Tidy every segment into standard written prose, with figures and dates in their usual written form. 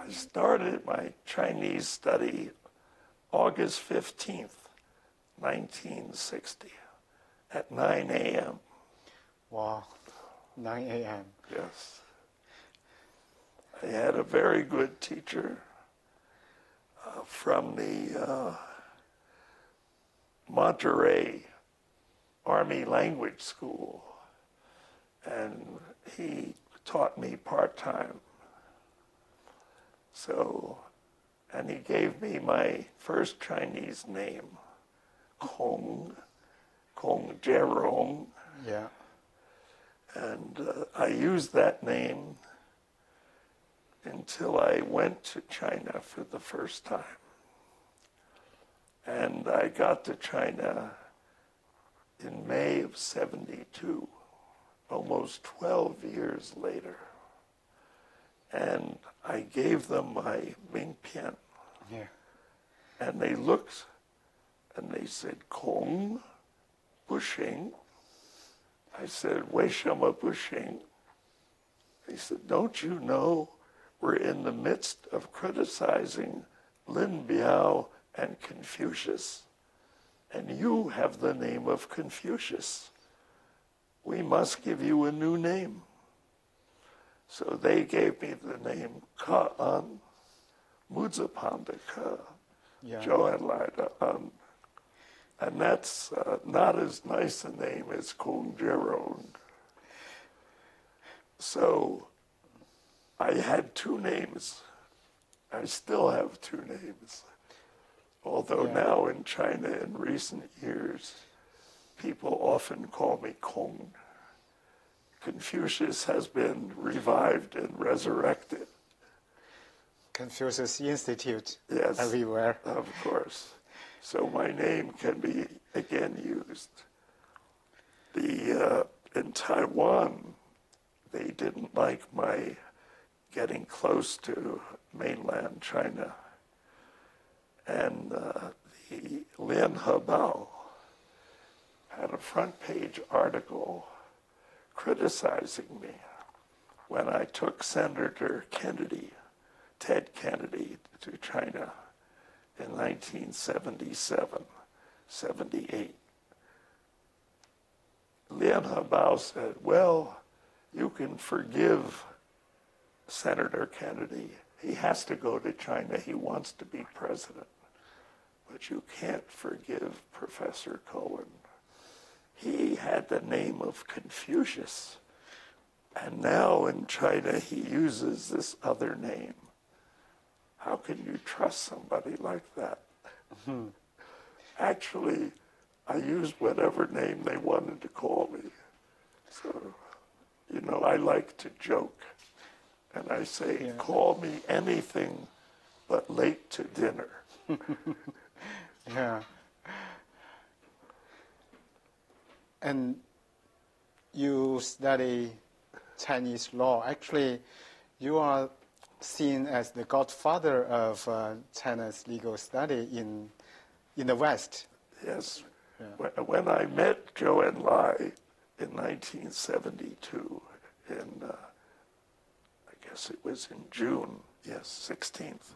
I started my Chinese study August 15th, 1960, at 9 a.m. Wow, 9 a.m. Yes. I had a very good teacher from the Monterey Army Language School, and he taught me part-time. So, and he gave me my first Chinese name, Kong Jerome. Yeah. And I used that name until I went to China for the first time. And I got to China in May of '72, almost 12 years later. And I gave them my Mingpian. Yeah. And they looked and they said, Kong Bushing. I said, Wei Shema Bushing. They said, don't you know we're in the midst of criticizing Lin Biao and Confucius, and you have the name of Confucius. We must give you a new name. So they gave me the name Ka'an, Muzapanda Ka, Joanlida An. And that's not as nice a name as Kong Jerome. So I had two names. I still have two names. Although now in China in recent years, people often call me Kong. Confucius has been revived and resurrected. Confucius Institute. Yes, everywhere. Of course. So my name can be again used. In Taiwan, they didn't like my getting close to mainland China. And the Lian Hebao had a front page article criticizing me when I took Senator Kennedy, Ted Kennedy, to China in 1977, 78. Lian Hebao said, well, you can forgive Senator Kennedy. He has to go to China. He wants to be president. But you can't forgive Professor Cohen. He had the name of Confucius. And now in China, he uses this other name. How can you trust somebody like that? Mm-hmm. Actually, I used whatever name they wanted to call me. So, you know, I like to joke. And I say, call me anything but late to dinner. Yeah. And you study Chinese law. Actually, you are seen as the godfather of China's legal study in the West. Yes. Yeah. When I met Zhou Enlai in 1972, I guess it was in June, 16th,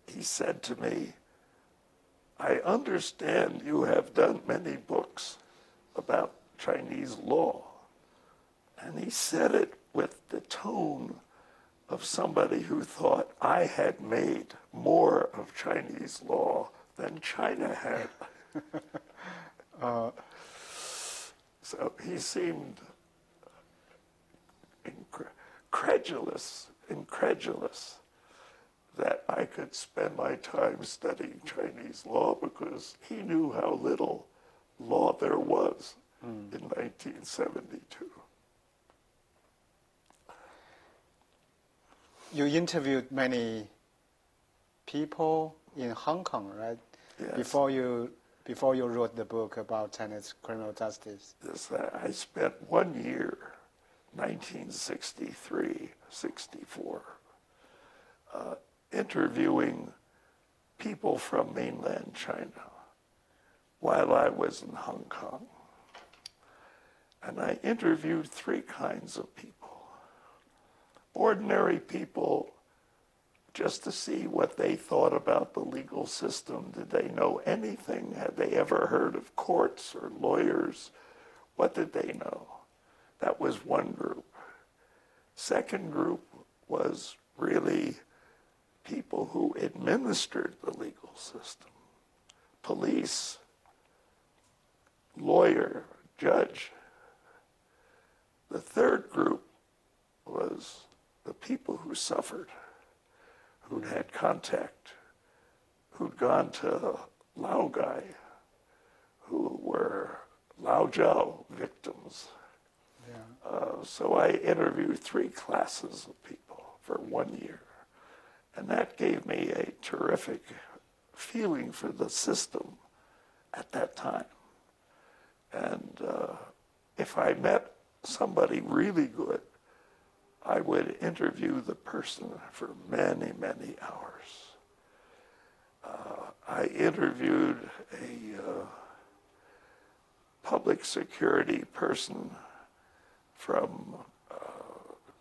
he said to me, I understand you have done many books about Chinese law. And he said it with the tone of somebody who thought I had made more of Chinese law than China had. So he seemed incredulous that I could spend my time studying Chinese law because he knew how little law there was in 1972. You interviewed many people in Hong Kong, right? Yes. Before you wrote the book about China's criminal justice. Yes, I spent 1 year, 1963, 64, interviewing people from mainland China while I was in Hong Kong. And I interviewed three kinds of people. Ordinary people just to see what they thought about the legal system. Did they know anything? Had they ever heard of courts or lawyers? What did they know? That was one group. Second group was really people who administered the legal system. Police, lawyer, judge. The third group was the people who suffered, who'd had contact, who'd gone to Laogai, who were Laojiao victims. Yeah. So I interviewed 3 classes of people for 1 year. And that gave me a terrific feeling for the system at that time. And if I met somebody really good, I would interview the person for many, many hours. I interviewed a public security person from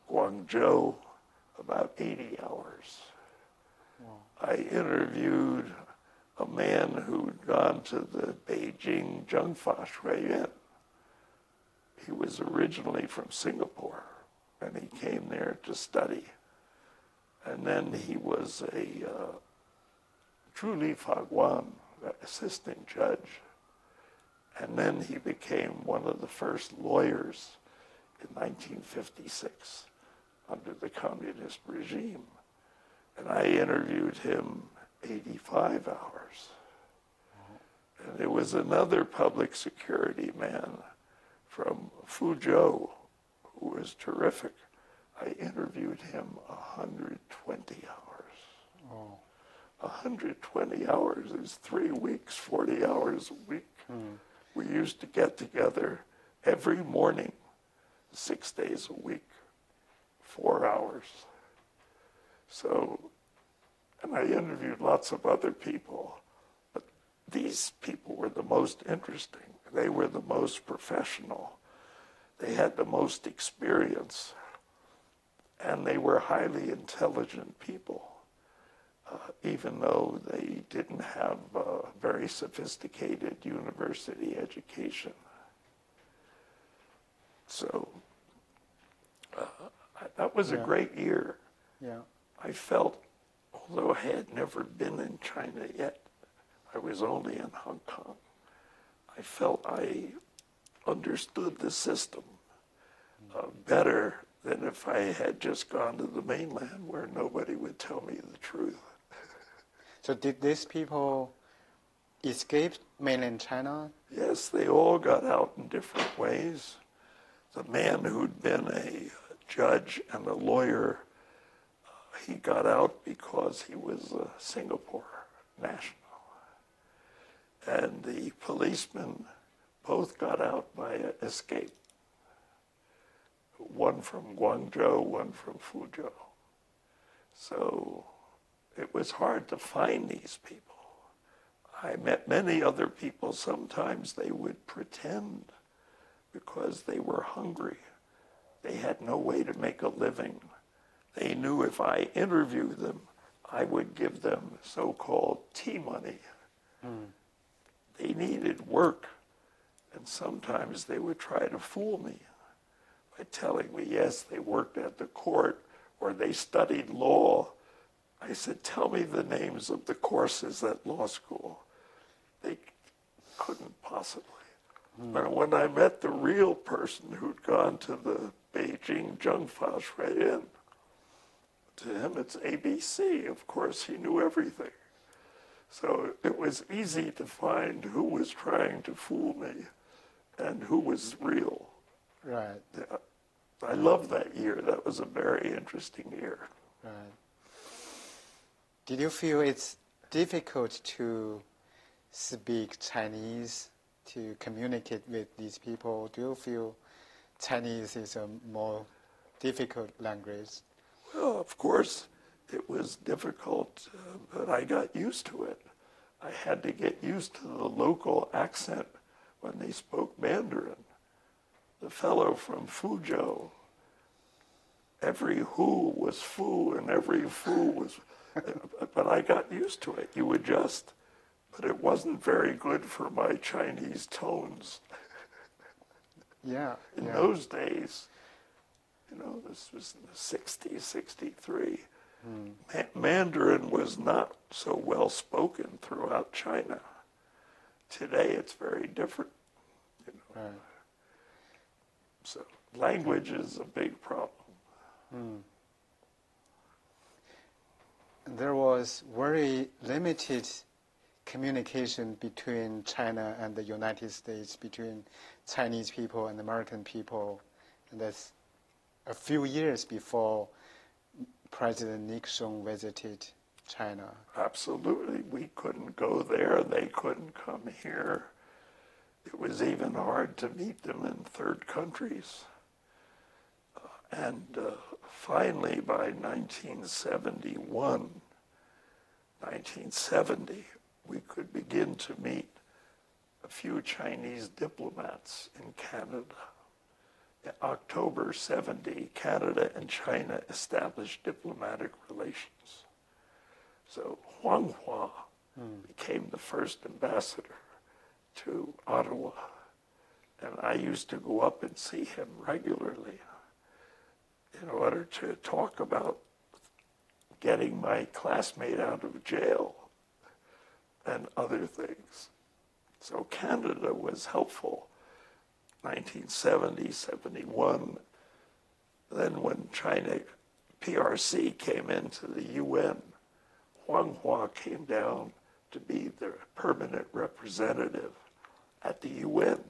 Guangzhou about 80 hours. Wow. I interviewed a man who'd gone to the Beijing Zhengfa Shuiyuan. He was originally from Singapore, and he came there to study. And then he was a Zhuli Faguan, assistant judge. And then he became one of the first lawyers in 1956 under the communist regime. And I interviewed him 85 hours. And there was another public security man from Fuzhou who was terrific. I interviewed him 120 hours. Oh. 120 hours is 3 weeks, 40 hours a week. We used to get together every morning, 6 days a week, 4 hours. So, and I interviewed lots of other people, but these people were the most interesting. They were the most professional. They had the most experience, and they were highly intelligent people, even though they didn't have a very sophisticated university education. So that was a great year. Yeah. I felt, although I had never been in China yet, I was only in Hong Kong, I felt I understood the system better than if I had just gone to the mainland where nobody would tell me the truth. So did these people escape mainland China? Yes, they all got out in different ways. The man who'd been a judge and a lawyer, he got out because he was a Singapore national. And the policemen both got out by escape. One from Guangzhou, one from Fuzhou. So it was hard to find these people. I met many other people. Sometimes they would pretend because they were hungry. They had no way to make a living. They knew if I interviewed them, I would give them so-called tea money. They needed work, and sometimes they would try to fool me by telling me, yes, they worked at the court or they studied law. I said, tell me the names of the courses at law school. They couldn't possibly. But when I met the real person who'd gone to the Beijing Zhengfa Shuiyuan, to him it's ABC. Of course, he knew everything. So it was easy to find who was trying to fool me and who was real. Right. I loved that year. That was a very interesting year. Right. Did you feel it's difficult to speak Chinese, to communicate with these people? Do you feel Chinese is a more difficult language? Well, of course, it was difficult, but I got used to it. I had to get used to the local accent when they spoke Mandarin. The fellow from Fuzhou, every who was fu and every fu was, But I got used to it. You adjust. But it wasn't very good for my Chinese tones. Yeah. In those days, this was in the 60s, 63. Mandarin was not so well spoken throughout China. Today it's very different. Right. So language is a big problem. There was very limited communication between China and the United States, between Chinese people and American people, and that's a few years before President Nixon visited China. Absolutely. We couldn't go there. They couldn't come here. It was even hard to meet them in third countries. And finally, by 1970, we could begin to meet a few Chinese diplomats in Canada. In October 70, Canada and China established diplomatic relations. So Huang Hua became the first ambassador to Ottawa. And I used to go up and see him regularly in order to talk about getting my classmate out of jail and other things. So Canada was helpful. 1970, 71. Then when China PRC came into the UN, Huang Hua came down to be the permanent representative at the UN.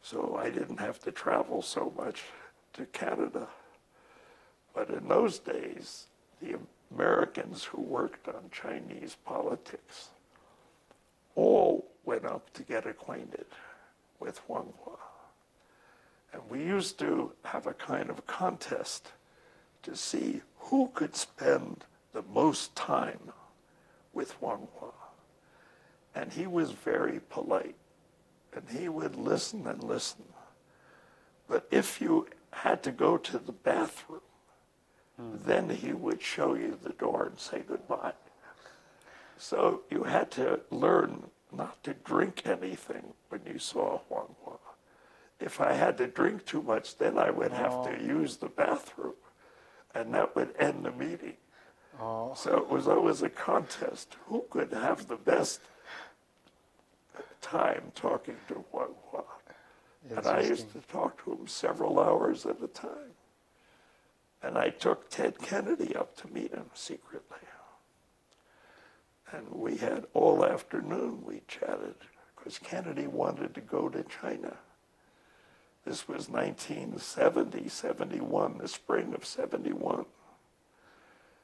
So I didn't have to travel so much to Canada. But in those days, the Americans who worked on Chinese politics all went up to get acquainted with Huang Hua. And we used to have a kind of contest to see who could spend the most time with Huang Hua. And he was very polite, and he would listen and listen. But if you had to go to the bathroom, then he would show you the door and say goodbye. So you had to learn not to drink anything when you saw Huang Hua. If I had to drink too much, then I would have to use the bathroom, and that would end the meeting. So it was always a contest. Who could have the best time talking to Huang Hua? And I used to talk to him several hours at a time. And I took Ted Kennedy up to meet him secretly. And we had all afternoon, we chatted, because Kennedy wanted to go to China. This was 1970, 71, the spring of 71.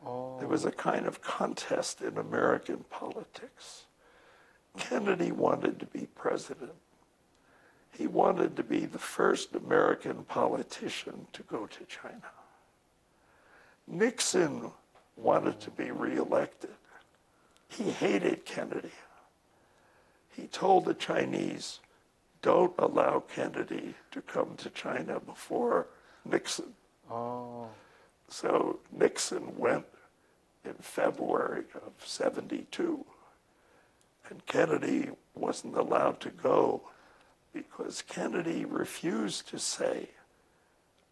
There was a kind of contest in American politics. Kennedy wanted to be president. He wanted to be the first American politician to go to China. Nixon wanted to be reelected. He hated Kennedy. He told the Chinese, don't allow Kennedy to come to China before Nixon. So Nixon went in February of 72, and Kennedy wasn't allowed to go because Kennedy refused to say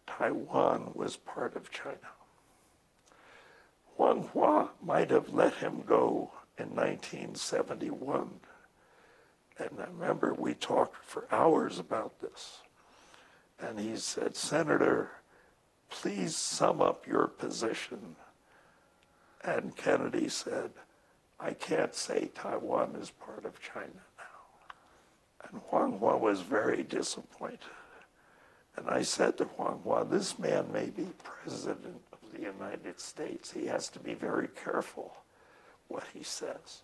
Taiwan was part of China. Huang Hua might have let him go in 1971. And I remember we talked for hours about this. And he said, Senator, please sum up your position. And Kennedy said, I can't say Taiwan is part of China now. And Huang Hua was very disappointed. And I said to Huang Hua, this man may be president of the United States. He has to be very careful what he says.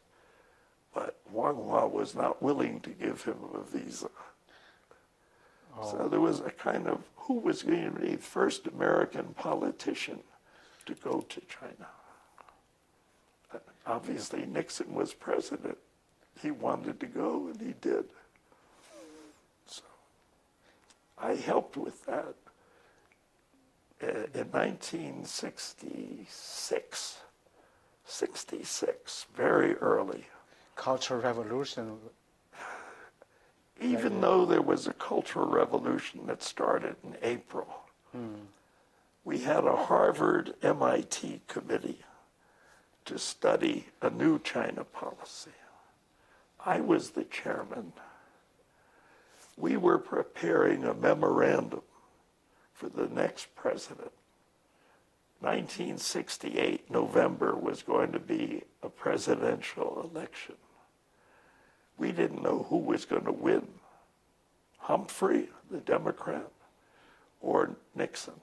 But Huang Hua was not willing to give him a visa. So there was a kind of, who was going to be the first American politician to go to China? Obviously, Nixon was president. He wanted to go, and he did. So I helped with that. In 1966, 66, very early. Cultural Revolution. Even though there was a cultural revolution that started in April, we had a Harvard MIT committee to study a new China policy. I was the chairman. We were preparing a memorandum for the next president. 1968, November, was going to be a presidential election. We didn't know who was going to win, Humphrey, the Democrat, or Nixon.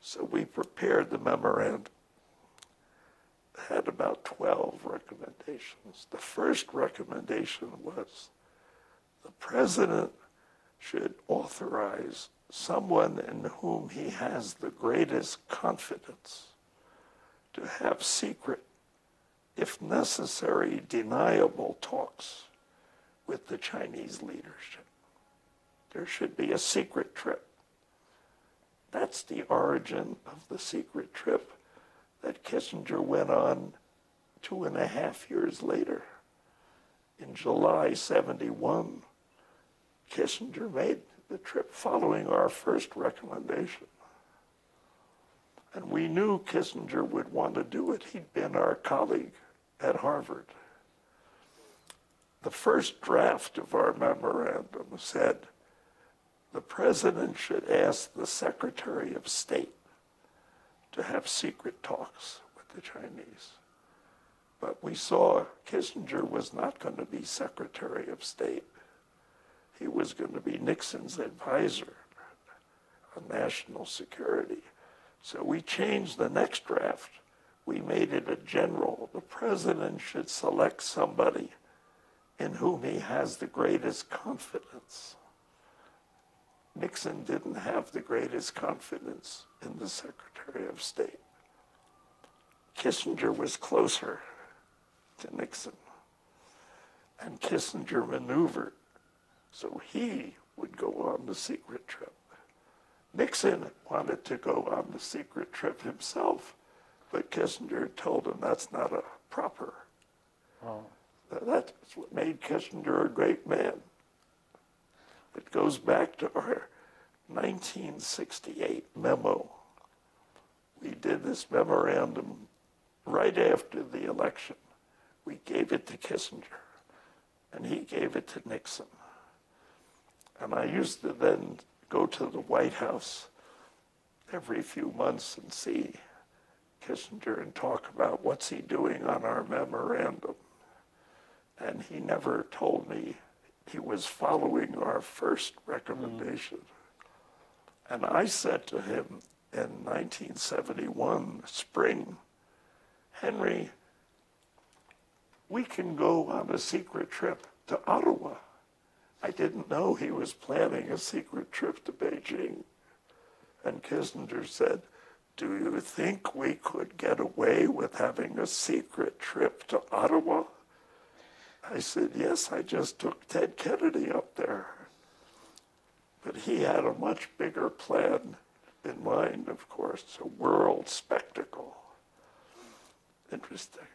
So we prepared the memorandum. It had about 12 recommendations. The first recommendation was the president should authorize someone in whom he has the greatest confidence to have secret, if necessary, deniable talks with the Chinese leadership. There should be a secret trip. That's the origin of the secret trip that Kissinger went on 2.5 years later. In July 71, Kissinger made the trip following our first recommendation. And we knew Kissinger would want to do it. He'd been our colleague at Harvard. The first draft of our memorandum said the president should ask the Secretary of State to have secret talks with the Chinese. But we saw Kissinger was not going to be Secretary of State. He was going to be Nixon's advisor on national security. So we changed the next draft. We made it a general. The president should select somebody in whom he has the greatest confidence. Nixon didn't have the greatest confidence in the Secretary of State. Kissinger was closer to Nixon. And Kissinger maneuvered so he would go on the secret trip. Nixon wanted to go on the secret trip himself, but Kissinger told him that's not a proper. That's what made Kissinger a great man. It goes back to our 1968 memo. We did this memorandum right after the election. We gave it to Kissinger, and he gave it to Nixon. And I used to then go to the White House every few months and see Kissinger and talk about what's he doing on our memorandum. And he never told me he was following our first recommendation. And I said to him in 1971, spring, Henry, we can go on a secret trip to Ottawa. I didn't know he was planning a secret trip to Beijing. And Kissinger said, do you think we could get away with having a secret trip to Ottawa? I said, yes, I just took Ted Kennedy up there. But he had a much bigger plan in mind, of course, a world spectacle. Interesting.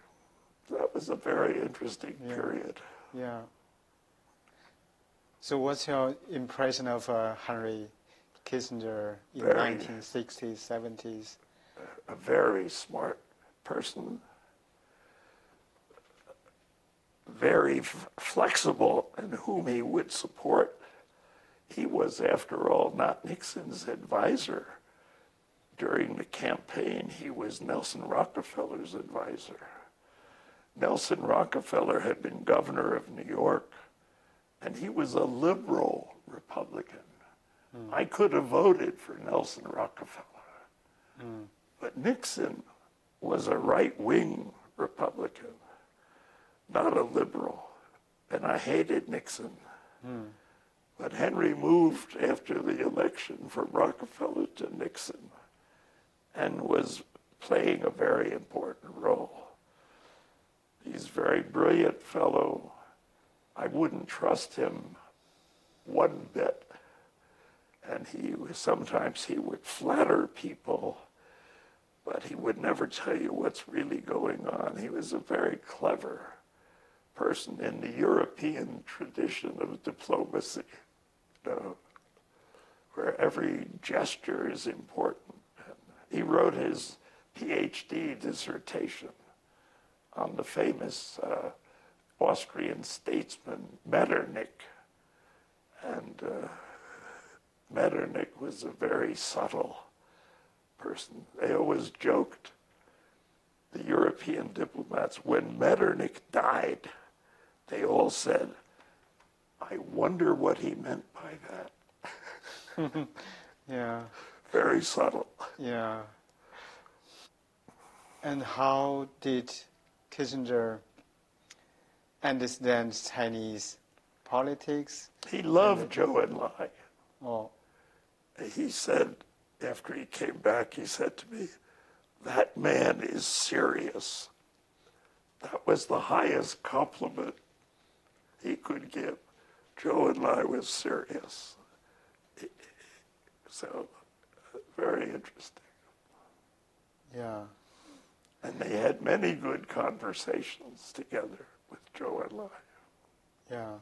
That was a very interesting period. Yeah. So what's your impression of Henry Kissinger in the 1960s, 70s? A very smart person, very flexible in whom he would support. He was, after all, not Nixon's advisor. During the campaign, he was Nelson Rockefeller's advisor. Nelson Rockefeller had been governor of New York, and he was a liberal Republican. I could have voted for Nelson Rockefeller. But Nixon was a right-wing Republican, not a liberal. And I hated Nixon. But Henry moved after the election from Rockefeller to Nixon and was playing a very important role. He's a very brilliant fellow. I wouldn't trust him one bit. And sometimes he would flatter people, but he would never tell you what's really going on. He was a very clever person in the European tradition of diplomacy, you know, where every gesture is important. And he wrote his PhD dissertation on the famous Austrian statesman Metternich. And Metternich was a very subtle person. They always joked, the European diplomats, when Metternich died, they all said, I wonder what he meant by that. Yeah. Very subtle. Yeah. And how did Kissinger understand Chinese politics? He loved Zhou Enlai. Oh, He said, after he came back, he said to me, that man is serious. That was the highest compliment he could give. Zhou Enlai was serious. So, very interesting. yeah. And they had many good conversations together with Zhou Enlai. Yeah.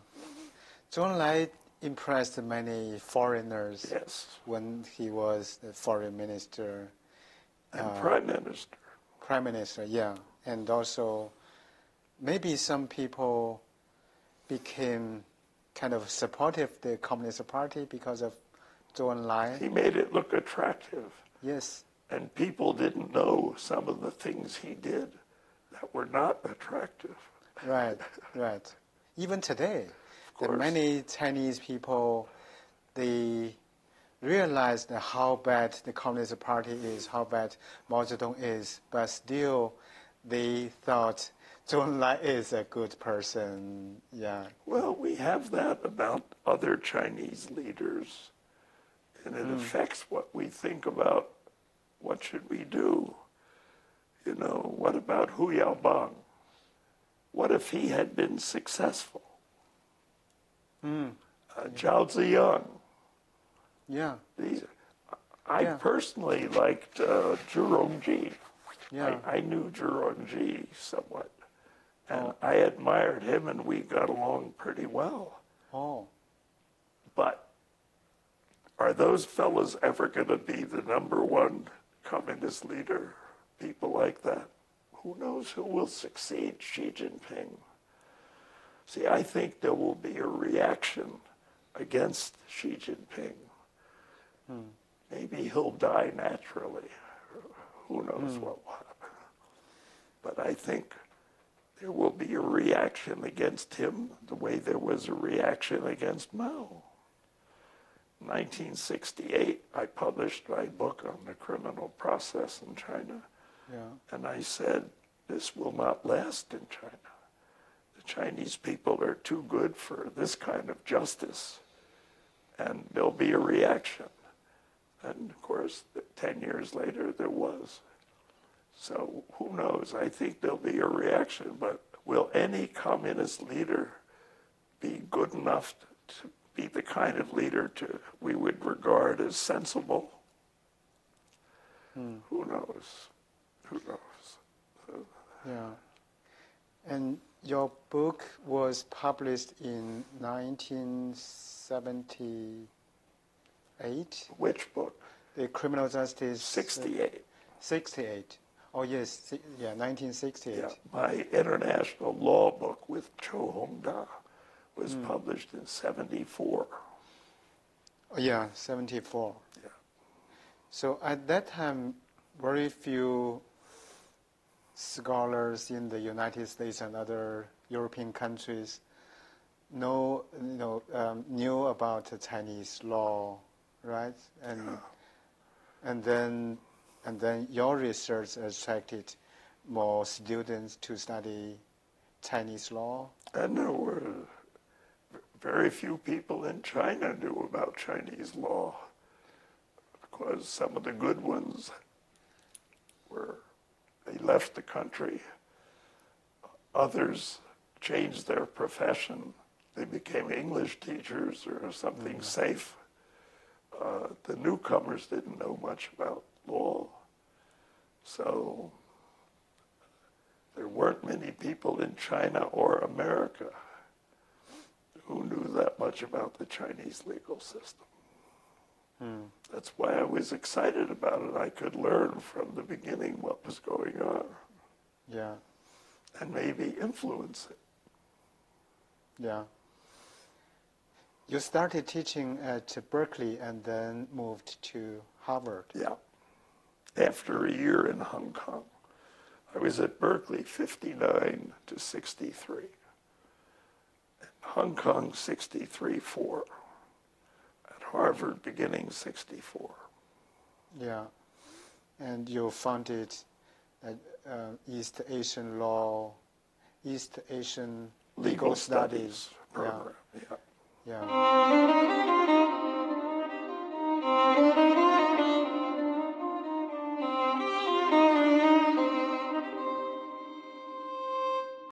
Zhou Enlai impressed many foreigners Yes. when he was the foreign minister. And prime minister. Prime minister, yeah. And also, maybe some people became kind of supportive of the Communist Party because of Zhou Enlai. He made it look attractive. Yes. And people didn't know some of the things he did that were not attractive. Right, right. Even today, there are course. many Chinese people, they realized how bad the Communist Party is, how bad Mao Zedong is, but still they thought Zhou Enlai is a good person. Yeah. Well, we have that about other Chinese leaders, and it affects what we think about what should we do. You know, what about Hu Yaobang? What if he had been successful? Zhao Ziyang. Yeah. I personally liked Jerome Ji. Yeah. I knew Jerome Ji somewhat. And I admired him, and we got along pretty well. Oh. But are those fellows ever going to be the #1 communist leader? People like that? Who knows who will succeed Xi Jinping? See, I think there will be a reaction against Xi Jinping. Maybe he'll die naturally. Who knows what will happen? But I think there will be a reaction against him the way there was a reaction against Mao. In 1968, I published my book on the criminal process in China. Yeah. And I said, this will not last in China. The Chinese people are too good for this kind of justice. And there'll be a reaction. And of course, 10 years later, there was. So who knows? I think there'll be a reaction, but will any communist leader be good enough to be the kind of leader we would regard as sensible? Who knows? Who knows? Yeah. And your book was published in 1978? Which book? The Criminal Justice... 68. 68. Oh, yes. Yeah, 1968. Yeah, my international law book with Cho Hongda was published in 74. Oh, yeah, 74. Yeah. So at that time, very few scholars in the United States and other European countries knew about the Chinese law, right? And then your research attracted more students to study Chinese law. And there were very few people in China knew about Chinese law, because some of the good ones they left the country. Others changed their profession. They became English teachers or something safe. The newcomers didn't know much about law. So there weren't many people in China or America who knew that much about the Chinese legal system. That's why I was excited about it. I could learn from the beginning what was going on. Yeah. And maybe influence it. Yeah. You started teaching at Berkeley and then moved to Harvard. Yeah. After a year in Hong Kong. I was at Berkeley 59 to 63. At Hong Kong 63-4. At Harvard beginning 64. Yeah. And you founded East Asian Law, East Asian Legal Studies program. Yeah. Yeah.